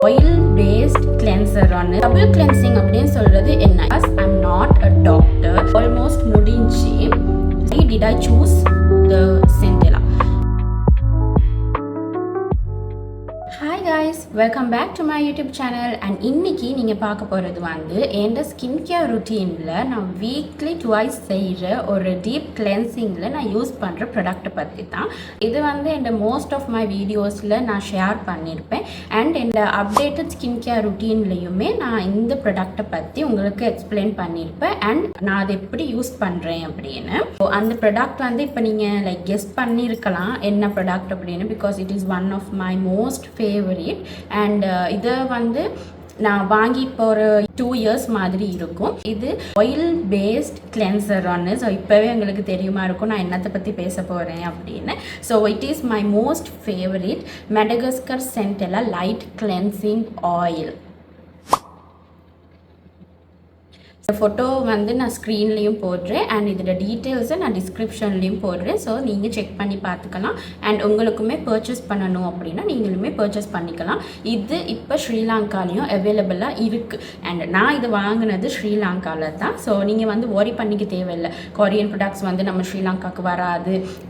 oil based cleanser on double cleansing அப்படின்னு சொல்றது என்ன? I'm not a doctor. Almost முடிஞ்சி. Why did I choose the Centella? Hi guys, welcome back to my YouTube channel and இன்னைக்கு நீங்க பார்க்க போறது வந்து என்னோட ஸ்கின் கேர் ருட்டீன்ல நான் வீக்லி ட்வைஸ் செய்யற ஒரு டீப் கிளென்சிங்ல நான் யூஸ் பண்ற ப்ராடக்ட் பத்தி தான். இது வந்து என்னோட மோஸ்ட் ஆஃப் மை வீடியோஸ்ல நான் ஷேர் பண்ணியிருப்பேன் அண்ட் என்னோட அப்டேட்டட் ஸ்கின் கேர் ருட்டீன்லயுமே நான் இந்த ப்ராடக்ட்டை பத்தி உங்களுக்கு எக்ஸ்பிளைன் பண்ணியிருப்பேன் அண்ட் நான் அதை எப்படி யூஸ் பண்றேன் அப்படின்னு. அந்த ப்ராடக்ட் வந்து இப்போ நீங்க லைக் கெஸ் பண்ணியிருக்கலாம் என்ன ப்ராடக்ட் அப்படின்னு, because it is one of my most favourite and இதை வந்து நான் வாங்கி இப்போ ஒரு 2 years மாதிரி இருக்கும். இது ஆயில் பேஸ்ட் கிளென்சர் ஒன்று. ஸோ இப்போவே உங்களுக்கு தெரியுமா இருக்கும் நான் என்னத்தை பற்றி பேச போகிறேன் அப்படின்னு. So it is my most favourite Madagascar centella light cleansing oil. இந்த ஃபோட்டோ வந்து நான் ஸ்க்ரீன்லேயும் போடுறேன் அண்ட் இதோட டீட்டெயில்ஸை நான் டிஸ்கிரிப்ஷன்லேயும் போடுறேன். ஸோ நீங்கள் செக் பண்ணி பார்த்துக்கலாம் அண்ட் உங்களுக்குமே பர்ச்சேஸ் பண்ணணும் அப்படின்னா நீங்களுமே பர்ச்சேஸ் பண்ணிக்கலாம். இது இப்போ ஸ்ரீலங்காலையும் அவைலபிளாக இருக்குது அண்ட் நான் இது வாங்கினது ஸ்ரீலங்காவில் தான். ஸோ நீங்கள் வந்து ஒரி பண்ணிக்க தேவையில்லை, கொரியன் ப்ராடக்ட்ஸ் வந்து நம்ம ஸ்ரீலங்காவுக்கு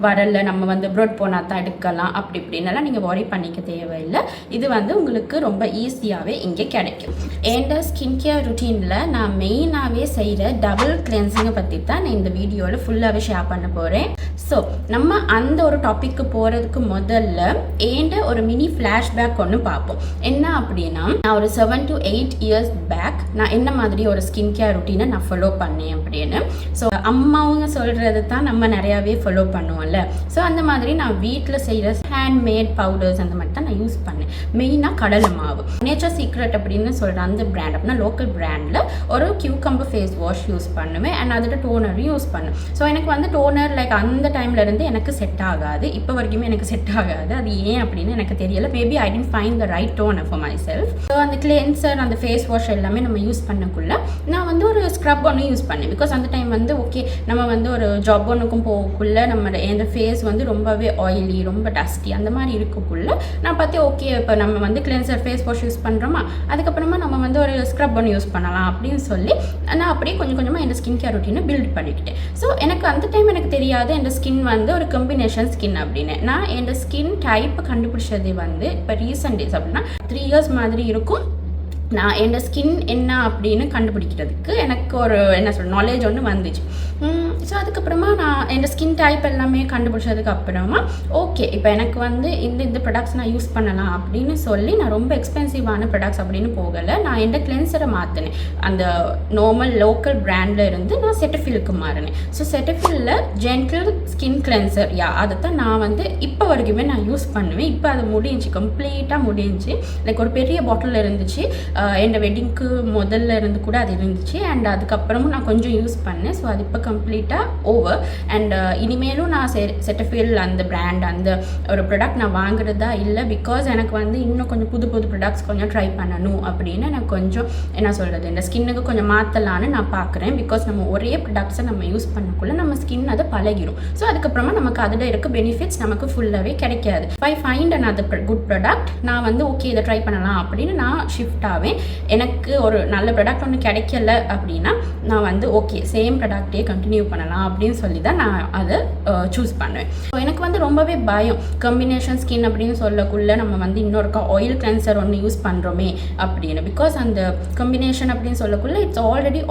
வரல, நம்ம வந்து அப்ராட் போனால் தான் எடுக்கலாம் அப்படி இப்படின்னலாம் நீங்கள் ஒரி பண்ணிக்க தேவையில்லை. இது வந்து உங்களுக்கு ரொம்ப ஈஸியாகவே இங்கே கிடைக்கும். என்னோட ஸ்கின் கேர் ருட்டீனில் நான் மெயினாக செய்கிற டபுள் கிளென்சிங்கை பற்றி தான் நான் இந்த வீடியோவில் ஃபுல்லாகவே ஷேர் பண்ண போகிறேன். ஸோ நம்ம அந்த ஒரு டாப்பிக்கு போகிறதுக்கு முதல்ல ஏண்ட ஒரு மினி ஃப்ளாஷ்பேக் ஒன்று பார்ப்போம். என்ன அப்படின்னா, நான் ஒரு 7 to 8 years பேக் நான் என்ன மாதிரி ஒரு ஸ்கின் கேர் ருட்டீனை நான் ஃபாலோ பண்ணேன் அப்படின்னு. ஸோ அம்மாவங்க சொல்கிறது தான் நம்ம நிறையாவே ஃபாலோ பண்ணுவோம்ல. ஸோ அந்த மாதிரி நான் வீட்டில் செய்கிற ஹேண்ட்மேட் பவுடர்ஸ் அந்த மாதிரி தான் நான் யூஸ் பண்ணேன். மெயினாக கடலை மாவு, நேச்சர் சீக்ரெட் அப்படின்னு சொல்கிற அந்த பிராண்ட் அப்படின்னா லோக்கல் பிராண்டில் ஒரு கியூகம்பர் ஃபேஸ் வாஷ் யூஸ் பண்ணுவேன் அண்ட் அதோட டோனரும் யூஸ் பண்ணுவேன். ஸோ எனக்கு வந்து டோனர் லைக் அந்த டைம்ல இருந்து எனக்கு செட் ஆகாது, இப்போ வரைக்குமே எனக்கு செட் ஆகாது. அது ஏன் அப்படின்னு எனக்கு தெரியல. Maybe I didn't find the right toner for myself. So அந்த கிளென்சர் அந்த ஃபேஸ் வாஷ் எல்லாமே நம்ம யூஸ் பண்ணக்குள்ள நான் வந்து ஒரு ஸ்க்ரப் ஒன்று யூஸ் பண்ணேன். பிகாஸ் அந்த டைம் வந்து ஓகே நம்ம வந்து ஒரு ஜாப் ஒன்றுக்கும் போகக்குள்ள நம்ம என் ஃபேஸ் வந்து ரொம்பவே ஆயிலி ரொம்ப டஸ்டி அந்த மாதிரி இருக்கக்குள்ள நான் பார்த்து ஓகே இப்போ நம்ம வந்து கிளென்சர் ஃபேஸ் வாஷ் யூஸ் பண்ணுறோமா, அதுக்கப்புறமா நம்ம வந்து ஒரு ஸ்க்ரப் ஒன்று யூஸ் பண்ணலாம் அப்படின்னு சொல்லி நான் அப்படியே கொஞ்சம் கொஞ்சமாக என் ஸ்கின் கேர் ருட்டீனை பில்ட் பண்ணிக்கிட்டேன். ஸோ எனக்கு அந்த டைம் எனக்கு தெரியாது என் ஸ்கின் வந்து ஒரு கம்பினேஷன் ஸ்கின் அப்படின்னு. நான் என் ஸ்கின் டைப் கண்டுபிடிச்சது வந்து இப்போ ரீசெண்ட் டேஸ் அப்படின்னா 3 years மாதிரி இருக்கும். நான் என் ஸ்கின் என்ன அப்படின்னு கண்டுபிடிக்கிறதுக்கு எனக்கு ஒரு என்ன சொல்ற நாலேஜ் ஒன்று வந்துச்சு. ஸோ அதுக்கப்புறமா நான் என் ஸ்கின் டைப் எல்லாமே கண்டுபிடிச்சதுக்கு அப்புறமா ஓகே இப்போ எனக்கு வந்து இந்த ப்ராடக்ட்ஸ் நான் யூஸ் பண்ணலாம் அப்படின்னு சொல்லி நான் ரொம்ப எக்ஸ்பென்சிவான ப்ராடக்ட்ஸ் அப்படின்னு போகலை. நான் என் கிளென்சரை மாற்றினேன். அந்த நார்மல் லோக்கல் பிராண்டில் இருந்து நான் செட்டஃபிலுக்கு மாறினேன். ஸோ செட்டஃபிலில் ஜென்டில் ஸ்கின் கிளென்சர் அதை தான் நான் வந்து இப்போ வரைக்குமே நான் யூஸ் பண்ணுவேன். இப்போ அது முடிஞ்சு கம்ப்ளீட்டாக முடிஞ்சு லைக் ஒரு பெரிய பாட்டில் இருந்துச்சு. என் வெட்டிங்க்கு முதல்ல இருந்து கூட அது இருந்துச்சு அண்ட் அதுக்கப்புறமும் நான் கொஞ்சம் யூஸ் பண்ணேன். ஸோ அது இப்போ கம்ப்ளீட்டாக ஓவர் அண்ட் இனிமேலும் நான் செட்டஃபில் அந்த பிராண்ட் அந்த ஒரு ப்ராடக்ட் நான் வாங்குறதா இல்லை. பிகாஸ் எனக்கு வந்து இன்னும் கொஞ்சம் புது ப்ராடக்ட்ஸ் கொஞ்சம் ட்ரை பண்ணணும் அப்படின்னு எனக்கு கொஞ்சம் என்ன சொல்கிறது இந்த ஸ்கின்னுக்கு கொஞ்சம் மாற்றலான்னு நான் பார்க்குறேன். பிகாஸ் நம்ம ஒரே ப்ராடக்ட்ஸை நம்ம யூஸ் பண்ணக்குள்ள நம்ம ஸ்கின் அதை பழகிடும். ஸோ அதுக்கப்புறமா நமக்கு அதில் இருக்க பெனிஃபிட்ஸ் நமக்கு ஃபுல்லாகவே கிடைக்காது. I find another good product நான் வந்து ஓகே இதை ட்ரை பண்ணலாம் அப்படின்னு நான் ஷிஃப்ட் ஆவேன். எனக்கு ஒரு நல்ல ப்ராடக்ட் ஒன்று கிடைக்கல அப்படின்னா நான் வந்து ஓகே சேம் ப்ராடக்டே கண்டினியூ பண்ணலாம் அப்படின்னு சொல்லி தான் நான் அதை சூஸ் பண்ணுவேன். ஸோ எனக்கு வந்து ரொம்பவே பயம் கம்பினேஷன் ஸ்கின் அப்படின்னு சொல்லக்குள்ள நம்ம வந்து இன்னொருக்கா ஆயில் கிளென்சர் ஒன்று யூஸ் பண்ணுறோமே அப்படின்னு. பிகாஸ் அந்த கம்பினேஷன் அப்படின்னு சொல்லக்குள்ள it's already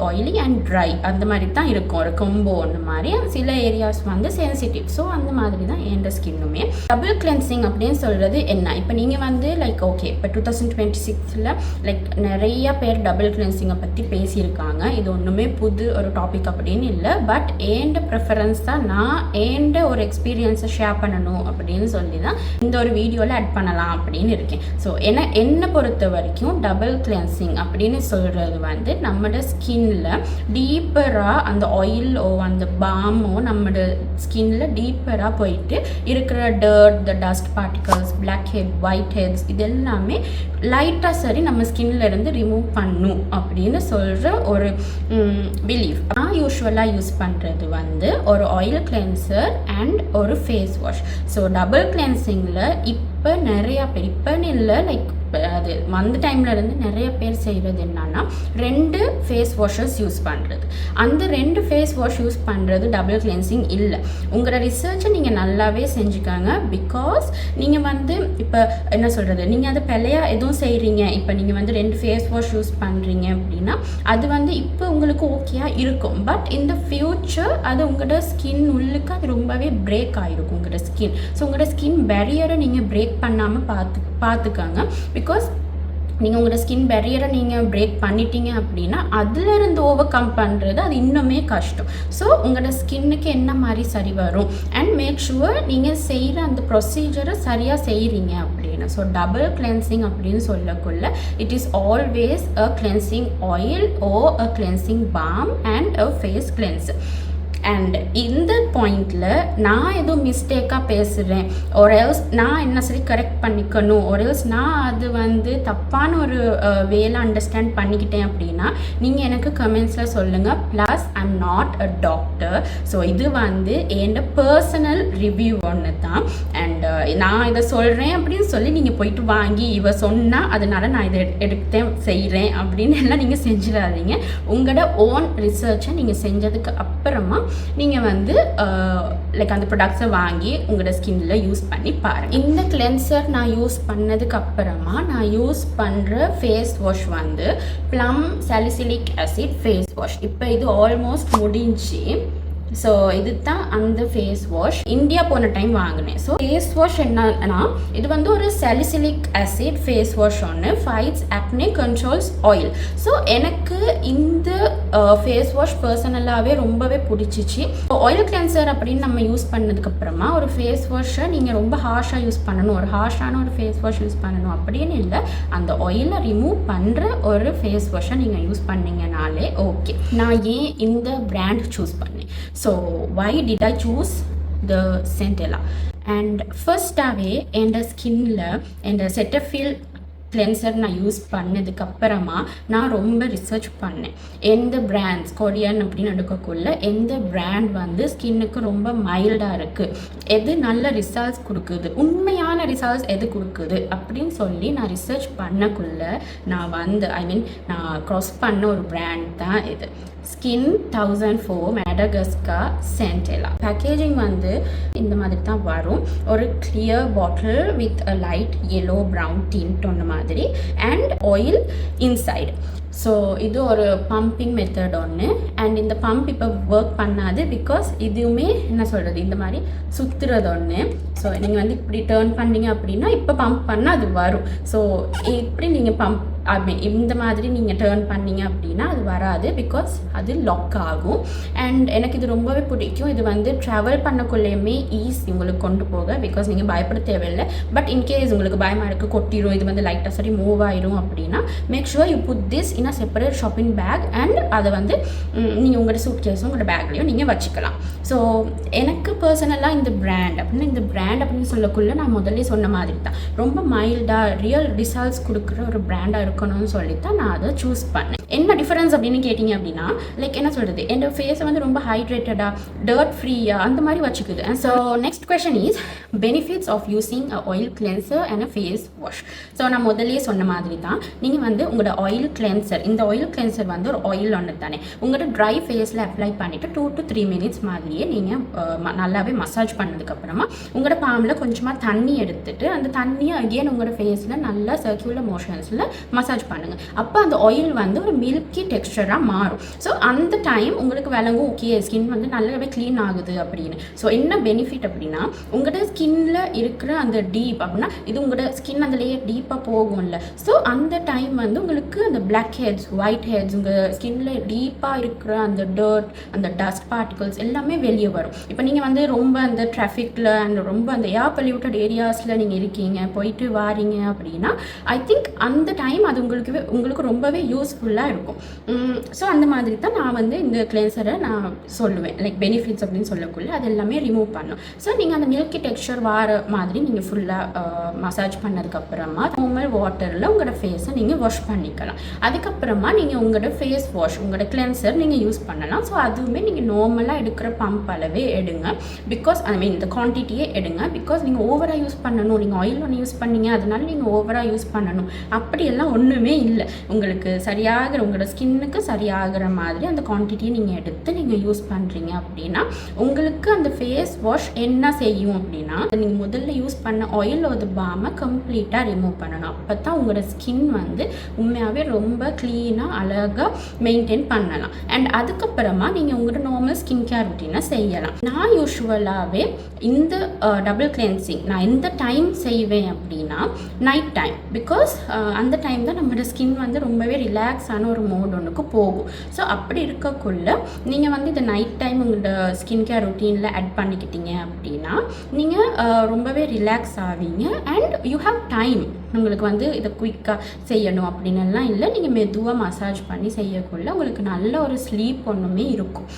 oily and dry அந்த மாதிரி தான் இருக்கும். ஒரு கொம்போ ஒன்று மாதிரி சில ஏரியாஸ் வந்து சென்சிட்டிவ். ஸோ அந்த மாதிரி தான் என் ஸ்கின்னுமே. டபுள் கிளென்சிங் அப்படின்னு சொல்கிறது என்ன, இப்போ நீங்கள் வந்து லைக் ஓகே இப்போ 2026 லைக் நிறைய பேர் டபுள் கிளென்சிங்கை பற்றி பேசியிருக்காங்க. இது ஒன்றுமே புது ஒரு டாபிக் அப்படின்னு இல்லை. பட் ஏண்ட ப்ரிஃபரன்ஸ் தான் நான் ஏண்ட ஒரு எக்ஸ்பீரியன்ஸை ஷேர் பண்ணணும் அப்படின்னு சொல்லி தான் இந்த ஒரு வீடியோவில் ஆட் பண்ணலாம் அப்படின்னு இருக்கேன். ஸோ என்னை பொறுத்த வரைக்கும் டபுள் கிளென்சிங் அப்படின்னு சொல்கிறது வந்து நம்மளோட ஸ்கின்ல டீப்பராக அந்த ஆயிலோ அந்த பாமோ நம்மளோட ஸ்கின்ல டீப்பராக போயிட்டு இருக்கிற dirt the dust particles black head white heads இது எல்லாமே லைட்டாக சரி நம்ம ஸ்கின்ல இருந்து ரிமூவ் பண்ணும் அப்படின்னு சொல்கிற ஒரு பிலீஃப். நான் யூஸ்வலாக யூஸ் பண்ணுறது வந்து ஒரு ஆயில் கிளென்சர் அண்ட் ஒரு ஃபேஸ் வாஷ். ஸோ டபுள் கிளென்சிங்கில் இப்போ நிறையா பேர் இப்போன்னு இல்லை லைக் அது வந்த டைமில் இருந்து நிறைய பேர் செய்கிறது என்னன்னா 2 ஃபேஸ் வாஷஸ் யூஸ் பண்ணுறது. அந்த 2 ஃபேஸ் வாஷ் யூஸ் பண்ணுறது டபுள் கிளென்சிங் இல்லை. உங்களோட ரிசர்ச்சை நீங்கள் நல்லாவே செஞ்சுக்காங்க. பிகாஸ் நீங்கள் வந்து இப்போ என்ன சொல்கிறது, நீங்கள் அதை பிள்ளையாக எதுவும் செய்கிறீங்க, இப்போ நீங்கள் வந்து 2 ஃபேஸ் வாஷ் யூஸ் பண்ணுறீங்க அப்படின்னா அது வந்து இப்போ உங்களுக்கு ஓகேயா இருக்கும். பட் இந்த ஃப்யூச்சர் அது உங்களோட ஸ்கின் உள்ளுக்கு அது ரொம்பவே பிரேக் ஆகிருக்கும் உங்களோட ஸ்கின். ஸோ உங்களோட ஸ்கின் பேரியரை நீங்கள் பிரேக் பண்ணாமல் பார்த்துக்காங்க. பிகாஸ் நீங்கள் உங்களோட ஸ்கின் பேரியரை நீங்கள் பிரேக் பண்ணிட்டீங்க அப்படின்னா அதிலிருந்து ஓவர் கம் பண்ணுறது அது இன்னுமே கஷ்டம். ஸோ உங்களோட ஸ்கின்னுக்கு என்ன மாதிரி சரி வரும் அண்ட் மேக் ஷுவர் நீங்கள் செய்கிற அந்த ப்ரொசீஜரை சரியாக செய்கிறீங்க அப்படின்னு. ஸோ டபுள் கிளென்சிங் அப்படின்னு சொல்லக்குள்ள it is always a cleansing oil or a cleansing balm and a face cleanser. And இந்த பாயிண்டில் நான் எதுவும் மிஸ்டேக்காக பேசுகிறேன் ஒரு எல்ஸ் நான் என்ன சரி கரெக்ட் பண்ணிக்கணும், ஒரு எல்ஸ் நான் அது வந்து தப்பான ஒரு வேலை அண்டர்ஸ்டாண்ட் பண்ணிக்கிட்டேன் அப்படின்னா நீங்கள் எனக்கு கமெண்ட்ஸில் சொல்லுங்கள். Plus I am not a doctor. So இது வந்து என்னோட பர்சனல் ரிவ்யூ ஒன்று தான். அண்ட் நான் இதை சொல்கிறேன் அப்படின்னு சொல்லி நீங்கள் போயிட்டு வாங்கி இவ சொன்னால் அதனால் நான் இதை எடுத்தேன் செய்கிறேன் அப்படின்னு எல்லாம் நீங்கள் செஞ்சிடாதீங்க. உங்களோட ஓன் ரிசர்ச்சை நீங்கள் செஞ்சதுக்கு அப்புறமா நீங்கள் வந்து லைக் அந்த ப்ராடக்ட்ஸை வாங்கி உங்களோட ஸ்கின்ல யூஸ் பண்ணி பாருங்கள். இந்த கிளென்சர் நான் யூஸ் பண்ணதுக்கு அப்புறமா நான் யூஸ் பண்ணுற ஃபேஸ் வாஷ் வந்து plum salicylic acid face wash. இப்போ இது ஆல்மோஸ்ட் முடிஞ்சு. ஸோ இது தான் அந்த ஃபேஸ் வாஷ். இந்தியா போன டைம் வாங்கினேன். ஸோ ஃபேஸ் வாஷ் என்னன்னா இது வந்து ஒரு சாலிசிலிக் ஆசிட் ஃபேஸ் வாஷ் ஒன்று fights acne controls oil. So எனக்கு இந்த ஃபேஸ் வாஷ் பர்சனலாகவே ரொம்பவே பிடிச்சிச்சு. ஆயில் கிளென்சர் அப்படின்னு நம்ம யூஸ் பண்ணதுக்கப்புறமா ஒரு ஃபேஸ் வாஷை நீங்கள் ரொம்ப ஹார்ஷாக யூஸ் பண்ணணும், ஒரு ஹார்ஷான ஒரு ஃபேஸ் வாஷ் யூஸ் பண்ணணும் அப்படின்னு இல்லை. அந்த ஆயிலை ரிமூவ் பண்ணுற ஒரு ஃபேஸ் வாஷை நீங்கள் யூஸ் பண்ணிங்கனாலே ஓகே. நான் ஏன் இந்த பிராண்ட் சூஸ் பண்ணேன்? So why did I choose the Centella? And first-ஆவே என் ஸ்கின்ல என் செட்டஃபில் கிளென்சர் நான் யூஸ் பண்ணதுக்கு அப்புறமா நான் ரொம்ப ரிசர்ச் பண்ணேன். எந்த பிராண்ட்ஸ் கொரியன் அப்படின்னு எடுக்கக்குள்ள எந்த பிராண்ட் வந்து ஸ்கின்னுக்கு ரொம்ப மைல்டாக இருக்குது, எது நல்ல ரிசல்ட்ஸ் கொடுக்குது, உண்மையான ரிசல்ட்ஸ் எது கொடுக்குது அப்படின்னு சொல்லி நான் ரிசர்ச் பண்ணக்குள்ள நான் வந்து நான் க்ராஸ் பண்ண ஒரு பிராண்ட் தான் இது. ஸ்கின் 1004 மேடகஸ்கார் சென்டெல்லா. பேக்கேஜிங் வந்து இந்த மாதிரி தான் வரும். ஒரு clear bottle with a light yellow brown tint ஒன்று மாதிரி அண்ட் ஆயில் இன்சைடு. ஸோ இது ஒரு பம்பிங் மெத்தட் ஒன்று. அண்ட் இந்த பம்ப் இப்போ ஒர்க் பண்ணாது. பிகாஸ் இதுவுமே என்ன சொல்கிறது இந்த மாதிரி சுற்றுறது ஒன்று. ஸோ நீங்கள் வந்து இப்படி டேர்ன் பண்ணிங்க அப்படின்னா இப்போ பம்ப் பண்ணால் அது வரும். ஸோ இப்படி நீங்கள் பம்ப் இந்த மாதிரி நீங்கள் டேர்ன் பண்ணிங்க அப்படின்னா அது வராது. பிகாஸ் அது லாக் ஆகும். அண்ட் எனக்கு இது ரொம்பவே பிடிக்கும். இது வந்து ட்ராவல் பண்ணக்குள்ளேயுமே ஈஸி உங்களுக்கு கொண்டு போக. பிகாஸ் நீங்கள் பயப்பட தேவையில்லை. பட் இன்கேஸ் உங்களுக்கு பயமாக இருக்குது கொட்டிடும், இது வந்து லைட்டாக சரி மூவ் ஆயிரும் அப்படின்னா make sure you put this in a separate shopping bag. And அதை வந்து நீங்கள் உங்களோட சூட் கேஸும் உங்களோட பேக்லேயும் நீங்கள் வச்சுக்கலாம். ஸோ எனக்கு பர்சனலாக இந்த பிராண்ட் அப்படின்னு சொல்லக்குள்ள நான் முதல்ல சொன்ன மாதிரி தான் ரொம்ப மைல்டாக ரியல் ரிசல்ட்ஸ் கொடுக்குற ஒரு பிராண்டாக இருக்கணும்னு சொல்லித்தான் நான் அதை சூஸ் பண்ணேன். என்ன டிஃபரன்ஸ் அப்படின்னு கேட்டிங்க அப்படின்னா லைக் என்ன சொல்கிறது, என்னோட ஃபேஸை வந்து ரொம்ப ஹைட்ரேட்டடாக டர்ட் ஃப்ரீயாக அந்த மாதிரி வச்சுக்குது. So next question is benefits of using a oil cleanser and a face wash. So நான் முதல்லே சொன்ன மாதிரி தான் நீங்கள் வந்து உங்களோட ஆயில் கிளென்சர், இந்த ஆயில் கிளென்சர் வந்து ஒரு ஆயில் ஒன்று தானே உங்களோட ட்ரை ஃபேஸில் அப்ளை பண்ணிவிட்டு 2 to 3 minutes மாதிரியே நீங்கள் நல்லாவே மசாஜ் பண்ணதுக்கப்புறமா உங்களோட பாமில் கொஞ்சமாக தண்ணி எடுத்துட்டு அந்த தண்ணியை அகெயின் உங்களோட ஃபேஸில் நல்லா சர்க்குலர் மோஷன்ஸில் மசாஜ் பண்ணுங்கள். அப்போ அந்த ஆயில் வந்து ஒரு மில்கி டெக்ஸ்டராக மாறும். ஸோ அந்த டைம் உங்களுக்கு விளங்கும் ஓகே ஸ்கின் வந்து நல்லாவே க்ளீன் ஆகுது அப்படின்னு. ஸோ என்ன பெனிஃபிட் அப்படின்னா உங்களோட ஸ்கின்ல இருக்கிற அந்த டீப் அப்படின்னா இது உங்களோட ஸ்கின் அந்த லேயர் டீப்பாக போகும்ல. ஸோ அந்த டைம் வந்து உங்களுக்கு அந்த பிளாக் ஹெட்ஸ் ஒயிட் ஹெட்ஸ் உங்கள் ஸ்கின்ல டீப்பாக இருக்கிற அந்த டர்ட் அந்த டஸ்ட் பார்ட்டிகல்ஸ் எல்லாமே வெளியே வரும். இப்போ நீங்கள் வந்து ரொம்ப அந்த டிராஃபிக்கில் அண்ட் ரொம்ப அந்த ஏர் பொல்யூட்டட் ஏரியாஸில் நீங்கள் இருக்கீங்க போயிட்டு வாரீங்க அப்படின்னா ஐ திங்க் அந்த டைம் அது உங்களுக்கு ரொம்பவே யூஸ்ஃபுல்லாக இருக்கும். ஸோ அந்த மாதிரி தான் நான் வந்து இந்த கிளென்சரை நான் சொல்லுவேன். லைக் பெனிஃபிட்ஸ் அப்படின்னு சொல்லக்குள்ள அது எல்லாமே ரிமூவ் பண்ணும். ஸோ நீங்கள் அந்த மில்கி டெக்ஸ்சர் வர மாதிரி நீங்கள் ஃபுல்லாக மசாஜ் பண்ணதுக்கப்புறமா நார்மல் வாட்டரில் உங்களோட ஃபேஸை நீங்கள் வாஷ் பண்ணிக்கலாம். அதுக்கப்புறமா நீங்கள் உங்களோட ஃபேஸ் வாஷ், உங்களோட கிளென்சர் நீங்கள் யூஸ் பண்ணலாம். ஸோ அதுவுமே நீங்கள் நார்மலாக எடுக்கிற பம்ப் அளவே எடுங்க. பிகாஸ் ஐ மீன் இந்த குவான்டிட்டியே எடுங்க. பிகாஸ் நீங்கள் ஓவராக யூஸ் பண்ணணும், நீங்கள் ஆயில் ஒன்று யூஸ் பண்ணீங்க அதனால நீங்கள் ஓவராக யூஸ் பண்ணணும் அப்படியெல்லாம் ஒன்றுமே இல்லை. உங்களுக்கு சரியாகிற உங்களோட ஸ்கின்னுக்கு சரியாகிற மாதிரி அந்த குவான்டிட்டியை நீங்கள் எடுத்து நீங்கள் யூஸ் பண்ணுறீங்க அப்படின்னா உங்களுக்கு அந்த ஃபேஸ் வாஷ் என்ன செய்யும் அப்படின்னா நீங்கள் முதல்ல யூஸ் பண்ண ஆயில் ஒரு பாமை கம்ப்ளீட்டாக ரிமூவ் பண்ணணும். அப்போ தான் உங்களோட ஸ்கின் வந்து உண்மையாகவே ரொம்ப க்ளீனாக அழகாக மெயின்டைன் பண்ணலாம். அண்ட் அதுக்கப்புறமா நீங்கள் உங்களோட நார்மல் ஸ்கின் கேர் ரொட்டீனை செய்யலாம். நான் யூஸ்வலாகவே இந்த டபுள் கிளென்சிங் நான் எந்த டைம் செய்வேன் அப்படின்னா நைட் டைம். பிகாஸ் அந்த டைம் தான் நம்மளோட ஸ்கின் வந்து ரொம்பவே ரிலாக்ஸான ஒரு மோட் ஒன்றுக்கு போகும். ஸோ அப்படி இருக்கக்குள்ள நீங்கள் வந்து இந்த நைட் டைம் உங்களோட ஸ்கின் கேர் ரொட்டீனில் ஆட் பண்ணிக்கிட்டீங்க அப்படின்னா நீங்கள் ரொம்பவே ரிலாக்ஸ் ஆவீங்க. And you have time. உங்களுக்கு வந்து இதை குயிக்காக செய்யணும் அப்படின்னுலாம் இல்லை. நீங்கள் மெதுவாக மசாஜ் பண்ணி செய்யக்குள்ள உங்களுக்கு நல்ல ஒரு ஸ்லீப் ஒன்றுமே இருக்கும்.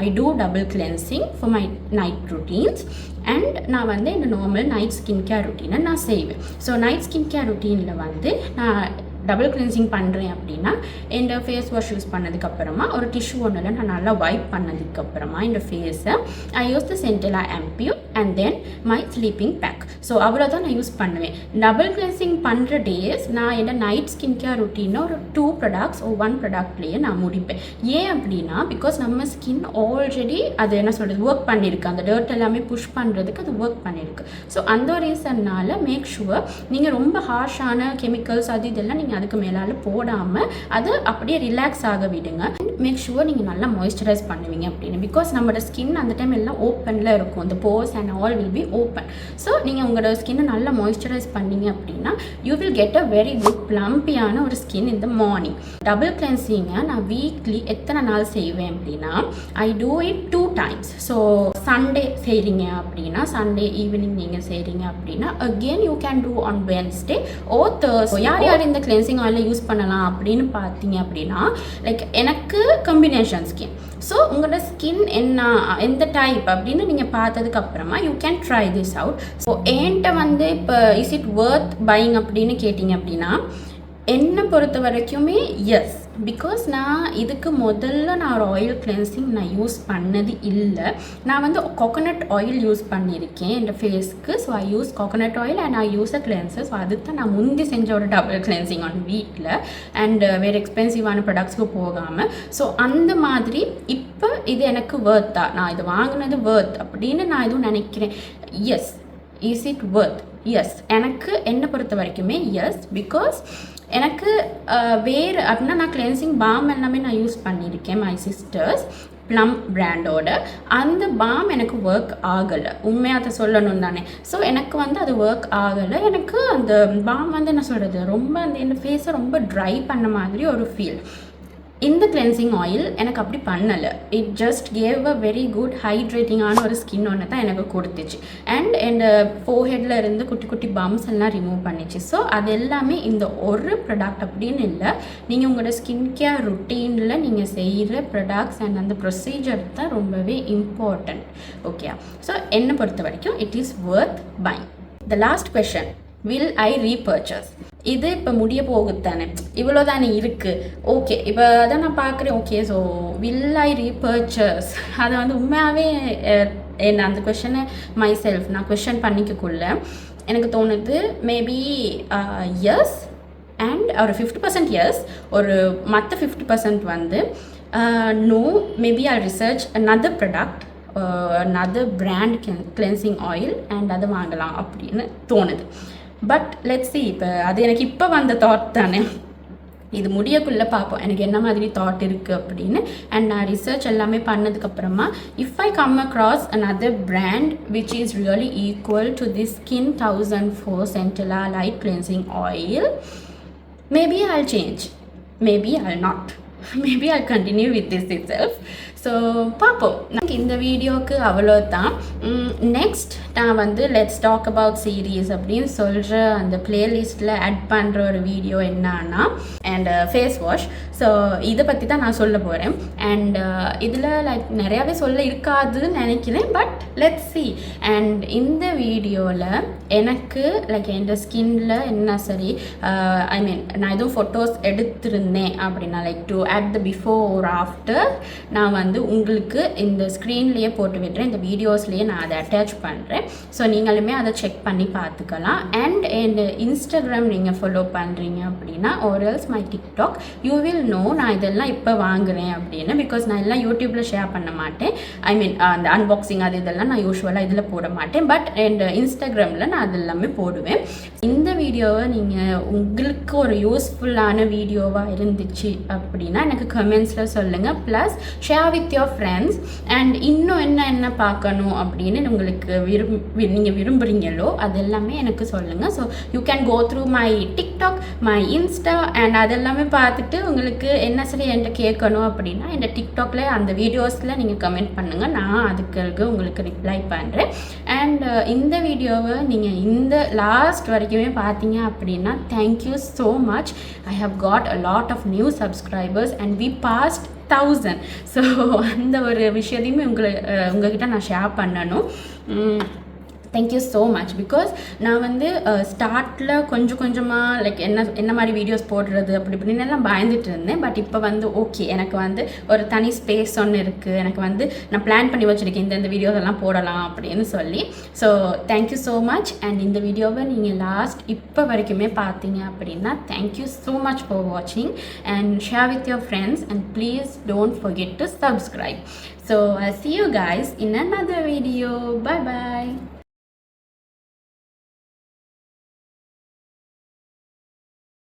I do double cleansing for my night routines. And நான் வந்து இந்த நார்மல் நைட் ஸ்கின் கேர் ரொட்டீனை நான் செய்வேன். ஸோ நைட் ஸ்கின் கேர் ரொட்டீனில் வந்து நான் டபுள் கிளென்சிங் பண்ணுறேன் அப்படின்னா இந்த ஃபேஸ் வாஷ் யூஸ் பண்ணதுக்கப்புறமா ஒரு டிஷ்யூ ஒன்றில் நான் நல்லா வைப் பண்ணதுக்கப்புறமா இந்த ஃபேஸை I use the centella ampoule and then my sleeping pack. So அவ்வளோதான் நான் யூஸ் பண்ணுவேன். டபுள் கிளென்சிங் பண்ணுற டேஸ் நான் என்ன நைட் ஸ்கின் கேர் ரொட்டீனை ஒரு 2 ப்ராடக்ட்ஸ் ஒரு 1 ப்ராடக்ட்லேயே நான் முடிப்பேன். ஏன் அப்படின்னா பிகாஸ் நம்ம ஸ்கின் ஆல்ரெடி அது என்ன சொல்கிறது ஒர்க் பண்ணியிருக்கு. அந்த டர்ட் எல்லாமே புஷ் பண்ணுறதுக்கு அது ஒர்க் பண்ணியிருக்கு. ஸோ அந்த ரீசன்னால் மேக் ஷுவர் நீங்கள் ரொம்ப ஹார்ஷான கெமிக்கல்ஸ் அது இதெல்லாம் நீங்கள் அதுக்கு மேலால் போடாமல் அது அப்படியே ரிலாக்ஸ் ஆக விடுங்க. மேக் ஷுவர் நீங்கள் நல்லா மாய்ஸ்சரைஸ் பண்ணுவீங்க அப்படின்னு. பிகாஸ் நம்மளோட ஸ்கின் அந்த டைம் எல்லாம் ஓப்பனில் இருக்கும். இந்த pores and all will be open. So நீங்கள் உங்களோட ஸ்கின்னை நல்லா மாய்ஸ்சரைஸ் பண்ணீங்க அப்படின்னா you will get a very good ப்ளம்பியான ஒரு ஸ்கின் இந்த மார்னிங். டபுள் கிளென்சிங்கை நான் வீக்லி எத்தனை நாள் செய்வேன் அப்படின்னா I do it 2 times. So Sunday செய்கிறீங்க அப்படின்னா சண்டே ஈவினிங் நீங்கள் செய்கிறீங்க அப்படின்னா again you can do on Wednesday or Thursday. யார் இந்த கிளென்சிங் ஆயில் யூஸ் பண்ணலாம் அப்படின்னு பார்த்தீங்க அப்படின்னா லைக் எனக்கு கம்பினேஷன் ஸ்கின். ஸோ உங்களோட ஸ்கின் என்ன எந்த டைப் அப்படின்னு நீங்கள் பார்த்ததுக்கு அப்புறமா you can try this out. So என்கிட்ட வந்து இப்போ இஸ் இட் வர்த் பையிங் அப்படின்னு கேட்டிங்க அப்படின்னா என்னை பொறுத்த வரைக்குமே எஸ். பிகாஸ் நான் இதுக்கு முதல்ல நான் ஒரு ஆயில் கிளென்சிங் நான் யூஸ் பண்ணது இல்லை. நான் வந்து கோகோனட் ஆயில் யூஸ் பண்ணியிருக்கேன் என் ஃபேஸ்க்கு. So I use coconut oil and I use a cleanser. So அதுதான் நான் முந்தி செஞ்ச ஒரு டபுள் கிளென்சிங் ஆன் வீட்டில் அண்ட் வேறு எக்ஸ்பென்சிவான ப்ராடக்ட்ஸ்க்கு போகாமல். ஸோ அந்த மாதிரி இப்போ இது எனக்கு வர்த்தா, நான் இது வாங்கினது வர்த் அப்படின்னு நான் எதுவும் நினைக்கிறேன். Yes. Is it worth? Yes. எனக்கு என்னை பொறுத்த வரைக்குமே எஸ். பிகாஸ் எனக்கு வேறு அப்படின்னா நான் கிளென்சிங் பாம் எல்லாமே நான் யூஸ் பண்ணியிருக்கேன் மை சிஸ்டர்ஸ் ப்ளம் பிராண்டோட. அந்த பாம் எனக்கு ஒர்க் ஆகலை, உண்மையாக அதை சொல்லணும் தானே. ஸோ எனக்கு வந்து அது ஒர்க் ஆகலை. எனக்கு அந்த பாம் வந்து என்ன சொல்கிறது ரொம்ப அந்த என் ஃபேஸை ரொம்ப ட்ரை பண்ண மாதிரி ஒரு ஃபீல். இந்த கிளென்சிங் ஆயில் எனக்கு அப்படி பண்ணலை. It just gave a very good ஹைட்ரேட்டிங்கான ஒரு ஸ்கின் ஒன்று தான் எனக்கு கொடுத்துச்சு. அண்ட் என் ஃபோர்ஹெட்டில் இருந்து குட்டி குட்டி பம்ஸ் எல்லாம் ரிமூவ் பண்ணிச்சு. ஸோ அது எல்லாமே இந்த ஒரு ப்ராடக்ட் அப்படின்னு இல்லை. நீங்கள் உங்களோட ஸ்கின் கேர் ருட்டீனில் நீங்கள் செய்கிற ப்ராடக்ட்ஸ் அண்ட் அந்த ப்ரொசீஜர் தான் ரொம்பவே இம்பார்ட்டண்ட். ஓகே. ஸோ என்னை பொறுத்த வரைக்கும் it is worth buying. The last question, will I repurchase? இது இப்போ முடிய போகுது தானே, இவ்வளோ தானே இருக்குது. ஓகே, இப்போ அதான் நான் பார்க்குறேன். Okay, so will I repurchase? அதை வந்து உண்மையாகவே என்ன அந்த கொஷனை மை செல்ஃப் நான் கொஷன் பண்ணிக்கக்குள்ள எனக்கு தோணுது மேபி எஸ் அண்ட் ஒரு 50% எஸ், ஒரு மற்ற 50% வந்து no. Maybe I research another product, another brand cleansing oil and அதை வாங்கலாம் அப்படின்னு தோணுது. But let's see. இப்போ அது எனக்கு இப்போ வந்த தாட் தானே, இது முடியக்குள்ளே பார்ப்போம் எனக்கு என்ன மாதிரி தாட் இருக்குது அப்படின்னு. அண்ட் நான் ரிசர்ச் எல்லாமே பண்ணதுக்கப்புறமா if I come across another brand which is really equal to this Skin 1004 Centella Light Cleansing Oil, maybe I'll change, maybe I'll not. Maybe I'll continue with this itself. So பார்ப்போம். எனக்கு இந்த வீடியோவுக்கு அவ்வளோதான். Next நான் வந்து let's talk about series அப்படின்னு சொல்கிற அந்த பிளேலிஸ்ட்டில் ஆட் பண்ணுற ஒரு வீடியோ என்னன்னா அண்ட் ஃபேஸ் வாஷ். ஸோ இதை பற்றி தான் நான் சொல்ல போகிறேன். அண்ட் இதில் லைக் நிறையாவே சொல்ல இருக்காதுன்னு நினைக்கிறேன், பட் லெட்ஸ் சி. அண்ட் இந்த வீடியோவில் எனக்கு லைக் என் ஸ்கின்ல என்ன சரி ஐ மீன் நான் எதுவும் ஃபோட்டோஸ் எடுத்திருந்தேன் அப்படின்னா like to at the before ஒரு ஆஃப்டர் நான் வந்து உங்களுக்கு இந்த ஸ்க்ரீன்லேயே போட்டு விடுறேன், இந்த வீடியோஸ்லேயே நான் அதை அட்டாச் பண்ணுறேன். ஸோ நீங்களுமே அதை செக் பண்ணி பார்த்துக்கலாம். அண்ட் என் இன்ஸ்டாகிராம் நீங்கள் ஃபாலோ பண்ணுறீங்க அப்படின்னா or else my TikTok you will know நான் இதெல்லாம் இப்போ வாங்குகிறேன் அப்படின்னு. பிகாஸ் நான் எல்லாம் யூடியூப்பில் ஷேர் பண்ண மாட்டேன். ஐ மீன் அந்த அன்பாக்சிங் அது இதெல்லாம் நான் யூஸ்வலாக இதில் போட மாட்டேன், பட் என் இன்ஸ்டாகிராமில் நான் அது எல்லாமே போடுவேன். இந்த வீடியோவை நீங்கள் உங்களுக்கு ஒரு யூஸ்ஃபுல்லான வீடியோவாக இருந்துச்சு அப்படின்னா எனக்கு கமெண்ட்ஸில் சொல்லுங்கள். Plus share with your friends. And இன்னும் என்ன பார்க்கணும் அப்படின்னு உங்களுக்கு நீங்கள் விரும்புகிறீங்களோ அது எல்லாமே எனக்கு சொல்லுங்கள். So you can go through my TikTok, my Insta and அதெல்லாமே பார்த்துட்டு உங்களுக்கு என்ன சரி என்கிட்ட கேட்கணும் அப்படின்னா என் டிக்டாக்ல அந்த வீடியோஸில் நீங்கள் கமெண்ட் பண்ணுங்கள், நான் அதுக்கு உங்களுக்கு ரிப்ளை பண்ணுறேன். அண்ட் இந்த வீடியோவை நீங்கள் இந்த லாஸ்ட் வரைக்குமே பார்த்தீங்க அப்படின்னா thank you so much. I have got a lot of new subscribers and we passed 1000. So அந்த ஒரு விஷயத்தையுமே உங்ககிட்ட நான் ஷேர் பண்ணணும். Thank you so much. பிகாஸ் நான் வந்து ஸ்டார்ட்டில் கொஞ்சமாக லைக் என்ன மாதிரி வீடியோஸ் போடுறது அப்படி இப்படின்னு எல்லாம் பயந்துட்டு இருந்தேன். பட் இப்போ வந்து ஓகே, எனக்கு வந்து ஒரு தனி ஸ்பேஸ் ஒன்று இருக்குது. எனக்கு வந்து நான் பிளான் பண்ணி வச்சுருக்கேன் இந்த வீடியோஸ் எல்லாம் போடலாம் அப்படின்னு சொல்லி. So thank you so much. And இந்த வீடியோவை நீங்கள் லாஸ்ட் இப்போ வரைக்குமே பார்த்தீங்க அப்படின்னா தேங்க்யூ ஸோ மச் ஃபார் வாட்சிங் and share with your friends and please don't forget to subscribe. So I'll see you guys in another video. Bye bye.